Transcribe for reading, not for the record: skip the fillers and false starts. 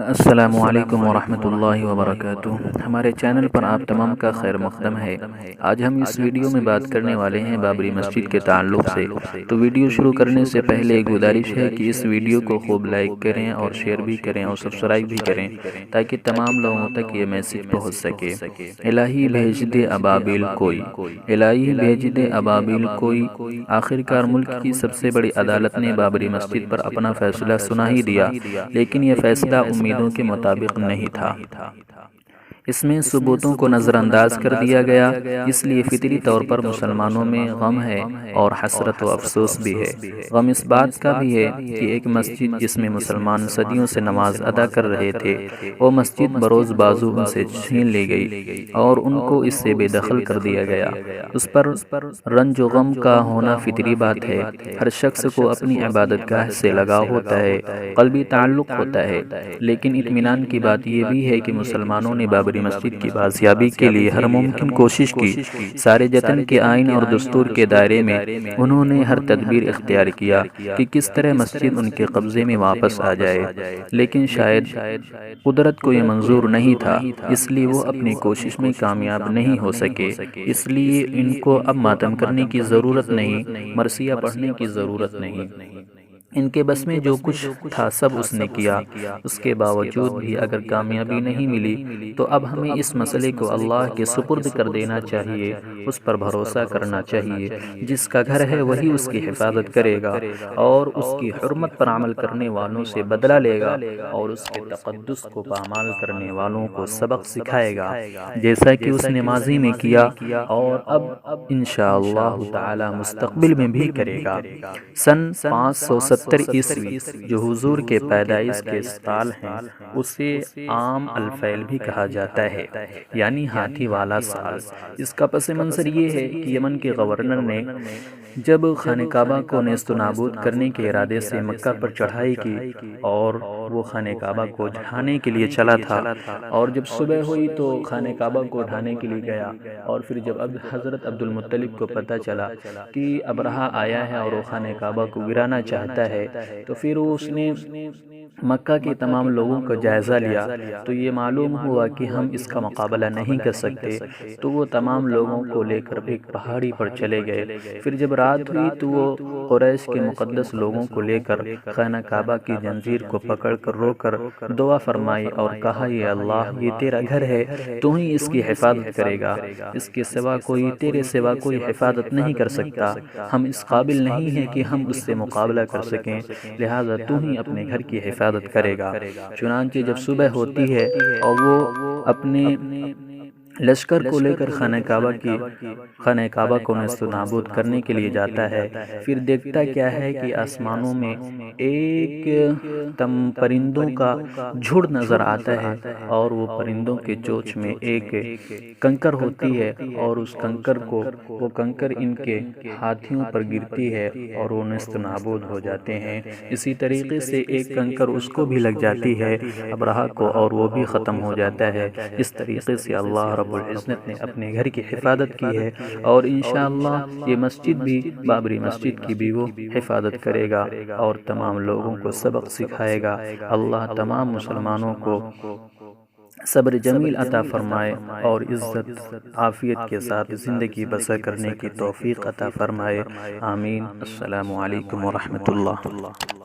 السلام علیکم ورحمۃ اللہ وبرکاتہ۔ ہمارے چینل پر آپ تمام کا خیر مقدم ہے۔ آج ہم اس ویڈیو میں بات کرنے والے ہیں بابری مسجد کے تعلق سے۔ تو ویڈیو شروع کرنے سے پہلے ایک گزارش ہے کہ اس ویڈیو کو خوب لائک کریں اور شیئر بھی کریں اور سبسکرائب بھی کریں تاکہ تمام لوگوں تک یہ میسج پہنچ سکے۔ الہی بھیج دے ابابیل کوئی، الہی بھیج دے ابابیل کوئی۔ آخرکار ملک کی سب سے بڑی عدالت نے بابری مسجد پر اپنا فیصلہ سنا ہی دیا، لیکن یہ فیصلہ امیدوں کے مطابق نہیں تھا۔ اس میں ثبوتوں کو نظر انداز کر دیا گیا، اس لیے فطری طور پر مسلمانوں میں غم ہے اور حسرت و افسوس بھی ہے۔ غم اس بات کا بھی ہے کہ ایک مسجد جس میں مسلمان صدیوں سے نماز ادا کر رہے تھے، وہ مسجد بروز بازو ان سے چھین لی گئی اور ان کو اس سے بے دخل کر دیا گیا۔ اس پر رنج و غم کا ہونا فطری بات ہے۔ ہر شخص کو اپنی عبادت گاہ سے لگاؤ ہوتا ہے، قلبی تعلق ہوتا ہے، لیکن اطمینان کی بات یہ بھی ہے کہ مسلمانوں نے بابری مسجد کی بازیابی کے لیے ہر ممکن کوشش کی۔ سارے جتن کے آئین اور دستور کے دائرے میں انہوں نے ہر تدبیر اختیار کیا کہ کس طرح مسجد ان کے قبضے میں واپس آ جائے، لیکن شاید قدرت کو یہ منظور نہیں تھا، اس لیے وہ اپنی کوشش میں کامیاب نہیں ہو سکے۔ اس لیے ان کو اب ماتم کرنے کی ضرورت نہیں، مرثیہ پڑھنے کی ضرورت نہیں۔ ان کے بس میں جو کچھ تھا سب اس نے کیا۔ اس کے باوجود بھی اگر کامیابی نہیں ملی تو اب ہمیں اس مسئلے کو اللہ کے سپرد کر دینا چاہیے، اس پر بھروسہ کرنا چاہیے۔ جس کا گھر ہے وہی اس کی حفاظت کرے گا اور اس کی حرمت پر عمل کرنے والوں سے بدلہ لے گا اور اس کے تقدس کو پامال کرنے والوں کو سبق سکھائے گا، جیسا کہ اس نے ماضی میں کیا اور اب انشاءاللہ تعالی مستقبل میں بھی کرے گا۔ سن 570 عیسوی جو حضور کے پیدائش کے سال ہیں، اسے عام الفیل بھی کہا جاتا ہے، یعنی ہاتھی والا سال۔ اس کا پس منظر یہ ہے کہ یمن کے گورنر نے جب خانہ کعبہ کو نیست و نابود کرنے کے ارادے سے مکہ پر چڑھائی کی اور وہ خانہ کعبہ کو ڈھانے کے لیے چلا تھا، اور جب صبح ہوئی تو خانہ کعبہ کو ڈھانے کے لیے گیا، اور پھر جب حضرت عبد المطلب کو پتہ چلا کہ ابرہہ آیا ہے اور وہ خانہ کعبہ کو گرانا چاہتا ہے، تو پھر اس نے مکہ کے تمام لوگوں کا جائزہ لیا تو یہ معلوم ہوا کہ ہم اس کا مقابلہ نہیں کر سکتے، تو وہ تمام لوگوں کو لے کر ایک پہاڑی پر چلے گئے۔ پھر جب رات ہوئی تو وہ قریش کے مقدس لوگوں کو لے کر خانہ کعبہ کی جنزیر کو پکڑ کر رو کر دعا فرمائی اور کہا، یہ اللہ، یہ تیرا گھر ہے، تو ہی اس کی حفاظت کرے گا، اس کے سوا کوئی، تیرے سوا کوئی حفاظت نہیں کر سکتا، ہم اس قابل نہیں ہیں کہ ہم اس سے مقابلہ کر سکیں، لہٰذا تو ہی اپنے گھر کی حفاظت کرے گا۔ چنانچہ جب صبح ہوتی ہے اور وہ اپنے لشکر کو لے کر خانہ کعبہ کو نیست و نابود کرنے کے لیے جاتا ہے، پھر دیکھتا کیا ہے کہ آسمانوں میں ایک پرندوں کا جھڑ نظر آتا ہے، اور وہ پرندوں کے چونچ میں ایک کنکر ہوتی ہے، اور اس کنکر کو وہ کنکر ان کے ہاتھیوں پر گرتی ہے اور وہ نیست و نابود ہو جاتے ہیں۔ اسی طریقے سے ایک کنکر اس کو بھی لگ جاتی ہے ابرہہ کو، اور وہ بھی ختم ہو جاتا ہے۔ اس طریقے سے اللہ رب العزت نے اپنے گھر کی حفاظت کی ہے، اور انشاءاللہ یہ مسجد بھی، بابری مسجد کی بھی وہ حفاظت کرے گا اور تمام لوگوں کو سبق سکھائے گا۔ اللہ تمام مسلمانوں کو صبر جمیل عطا فرمائے اور عزت عافیت کے ساتھ زندگی بسر کرنے کی توفیق عطا فرمائے، آمین۔ السلام علیکم ورحمۃ اللہ۔